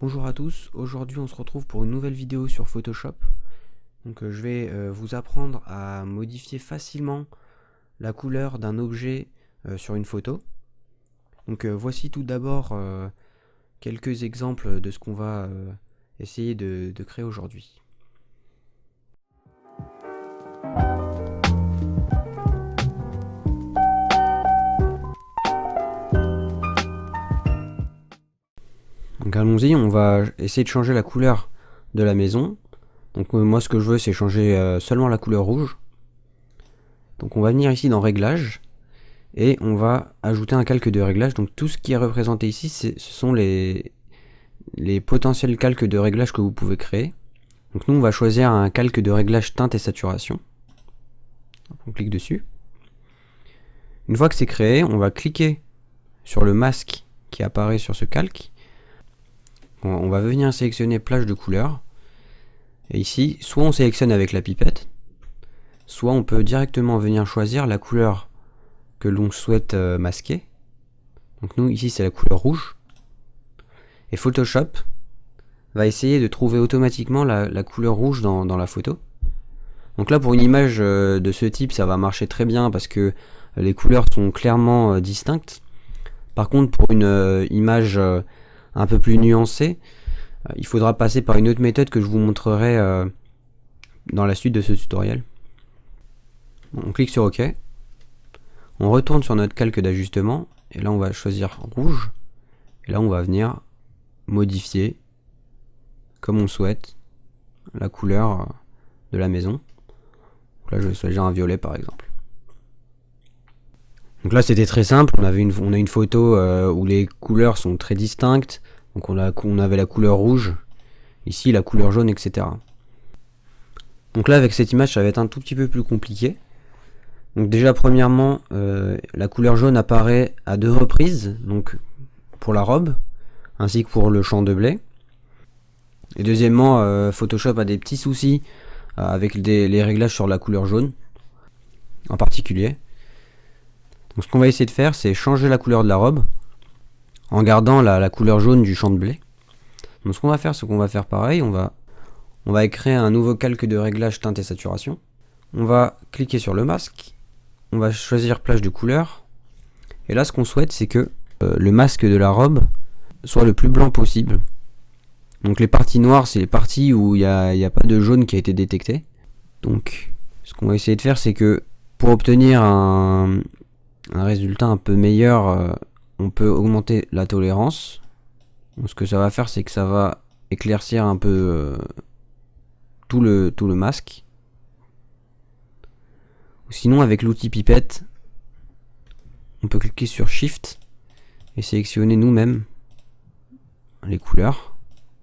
Bonjour à tous, aujourd'hui on se retrouve pour une nouvelle vidéo sur Photoshop. Donc je vais vous apprendre à modifier facilement la couleur d'un objet sur une photo. Donc voici tout d'abord quelques exemples de ce qu'on va essayer de créer aujourd'hui. Donc allons-y, on va essayer de changer la couleur de la maison. Donc moi ce que je veux c'est changer seulement la couleur rouge. Donc on va venir ici dans Réglages et on va ajouter un calque de réglage. Donc tout ce qui est représenté ici ce sont les potentiels calques de réglage que vous pouvez créer. Donc nous on va choisir un calque de réglage teinte et saturation. On clique dessus. Une fois que c'est créé, on va cliquer sur le masque qui apparaît sur ce calque. On va venir sélectionner plage de couleur. Et ici, soit on sélectionne avec la pipette, soit on peut directement venir choisir la couleur que l'on souhaite masquer. Donc nous, ici, c'est la couleur rouge. Et Photoshop va essayer de trouver automatiquement la couleur rouge dans la photo. Donc là, pour une image de ce type, ça va marcher très bien parce que les couleurs sont clairement distinctes. Par contre, pour une image un peu plus nuancée, il faudra passer par une autre méthode que je vous montrerai dans la suite de ce tutoriel. On clique sur OK. On retourne sur notre calque d'ajustement et là on va choisir rouge. Et là on va venir modifier comme on souhaite la couleur de la maison. Donc là je vais choisir un violet par exemple. Donc là c'était très simple, on a une photo où les couleurs sont très distinctes. Donc on avait la couleur rouge, ici la couleur jaune, etc. Donc là avec cette image ça va être un tout petit peu plus compliqué. Donc déjà premièrement la couleur jaune apparaît à 2 reprises, donc pour la robe ainsi que pour le champ de blé. Et deuxièmement Photoshop a des petits soucis avec les réglages sur la couleur jaune en particulier. Donc ce qu'on va essayer de faire c'est changer la couleur de la robe en gardant la couleur jaune du champ de blé. Donc ce qu'on va faire c'est qu'on va faire pareil, on va créer un nouveau calque de réglage teinte et saturation. On va cliquer sur le masque, on va choisir plage de couleur, et là ce qu'on souhaite c'est que le masque de la robe soit le plus blanc possible. Donc les parties noires c'est les parties où il n'y a pas de jaune qui a été détecté. Donc ce qu'on va essayer de faire c'est que pour obtenir un résultat un peu meilleur, on peut augmenter la tolérance. Donc ce que ça va faire c'est que ça va éclaircir un peu tout le masque. Sinon avec l'outil pipette on peut cliquer sur Shift et sélectionner nous-mêmes les couleurs.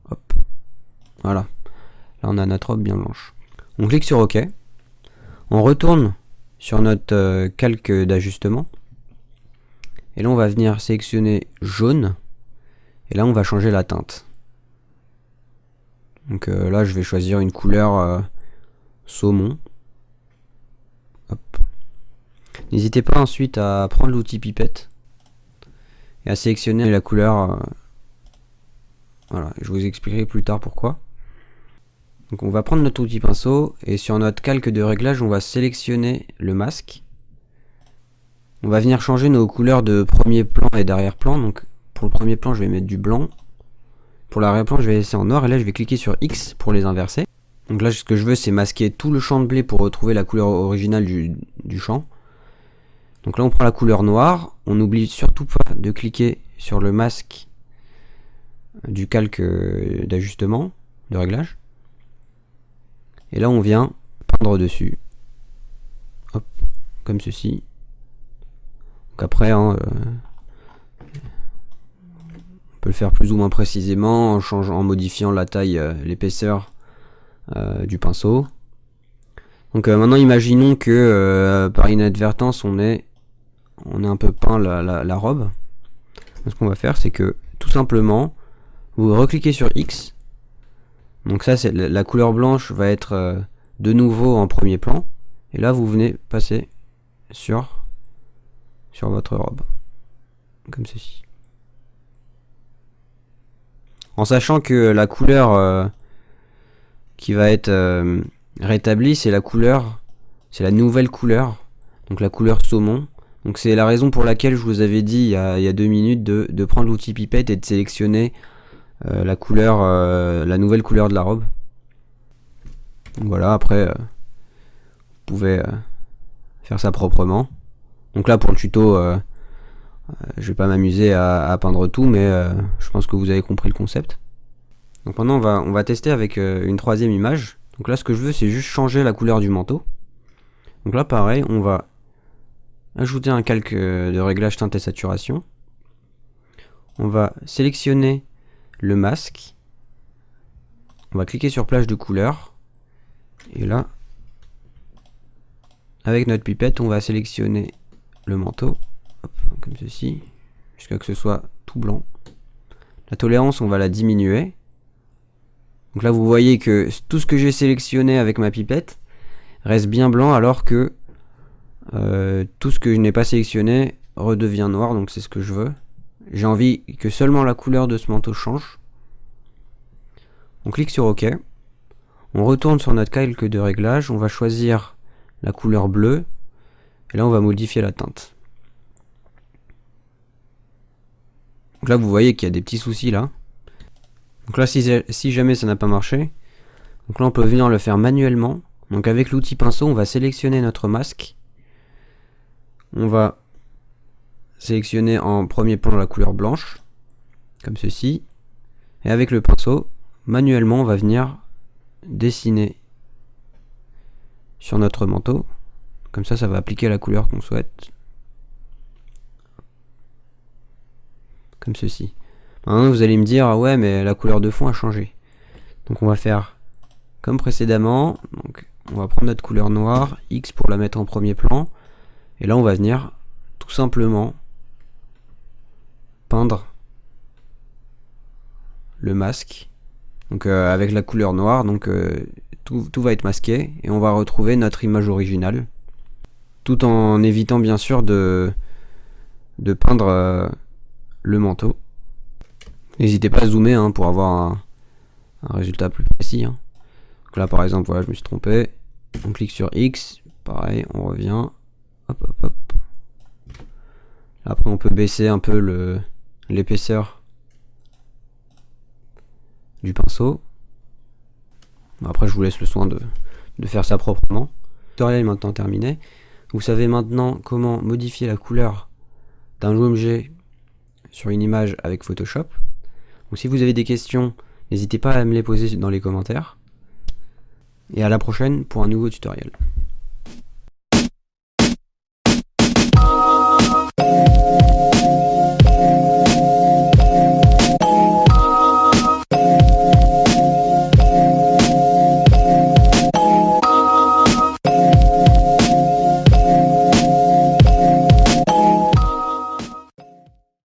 Hop. Voilà. Là on a notre robe bien blanche. On clique sur OK. On retourne sur notre calque d'ajustement. Et là on va venir sélectionner jaune. Et là on va changer la teinte. Donc là je vais choisir une couleur saumon. Hop. N'hésitez pas ensuite à prendre l'outil pipette et à sélectionner la couleur. Voilà, je vous expliquerai plus tard pourquoi. Donc on va prendre notre outil pinceau et sur notre calque de réglage on va sélectionner le masque. On va venir changer nos couleurs de premier plan et d'arrière-plan. Donc pour le premier plan je vais mettre du blanc. Pour l'arrière-plan je vais laisser en noir et là je vais cliquer sur X pour les inverser. Donc là ce que je veux c'est masquer tout le champ de blé pour retrouver la couleur originale du champ. Donc là on prend la couleur noire, on n'oublie surtout pas de cliquer sur le masque du calque d'ajustement, de réglage. Et là on vient peindre dessus. Hop, comme ceci. Donc après on peut le faire plus ou moins précisément en modifiant la taille, l'épaisseur du pinceau. Donc maintenant imaginons que par inadvertance on ait un peu peint la robe. Donc, ce qu'on va faire c'est que tout simplement vous recliquez sur X. Donc ça c'est la couleur blanche va être de nouveau en premier plan. Et là vous venez passer sur votre robe. Comme ceci. En sachant que la couleur qui va être rétablie, c'est la nouvelle couleur, donc la couleur saumon. Donc c'est la raison pour laquelle je vous avais dit il y a 2 minutes de prendre l'outil pipette et de sélectionner la nouvelle couleur de la robe. Donc voilà, après vous pouvez faire ça proprement. Donc là pour le tuto, je vais pas m'amuser à peindre tout, mais je pense que vous avez compris le concept. Donc maintenant on va tester avec une troisième image. Donc là ce que je veux c'est juste changer la couleur du manteau. Donc là pareil, on va ajouter un calque de réglage teinte et saturation. On va sélectionner le masque. On va cliquer sur plage de couleur. Et là, avec notre pipette, on va sélectionner le manteau. Hop, comme ceci. Jusqu'à ce que ce soit tout blanc. La tolérance, on va la diminuer. Donc là, vous voyez que tout ce que j'ai sélectionné avec ma pipette reste bien blanc, alors que tout ce que je n'ai pas sélectionné redevient noir, donc c'est ce que je veux. J'ai envie que seulement la couleur de ce manteau change. On clique sur OK. On retourne sur notre calque de réglage. On va choisir la couleur bleue. Et là, on va modifier la teinte. Donc là, vous voyez qu'il y a des petits soucis là. Donc là, si jamais ça n'a pas marché, donc là, on peut venir le faire manuellement. Donc avec l'outil pinceau, on va sélectionner notre masque. On va sélectionner en premier plan la couleur blanche, comme ceci. Et avec le pinceau, manuellement, on va venir dessiner sur notre manteau. Comme ça va appliquer la couleur qu'on souhaite. Comme ceci. Maintenant, vous allez me dire, ah ouais, mais la couleur de fond a changé. Donc on va faire comme précédemment. Donc on va prendre notre couleur noire, X pour la mettre en premier plan. Et là, on va venir tout simplement peindre le masque. Donc avec la couleur noire, donc tout va être masqué. Et on va retrouver notre image originale. Tout en évitant bien sûr de peindre le manteau. N'hésitez pas à zoomer pour avoir un résultat plus précis. Donc là par exemple, voilà, je me suis trompé. On clique sur X, pareil, on revient. Hop, hop, hop. Après on peut baisser un peu l'épaisseur du pinceau. Après je vous laisse le soin de faire ça proprement. Le tutoriel est maintenant terminé. Vous savez maintenant comment modifier la couleur d'un objet sur une image avec Photoshop. Donc si vous avez des questions, n'hésitez pas à me les poser dans les commentaires. Et à la prochaine pour un nouveau tutoriel.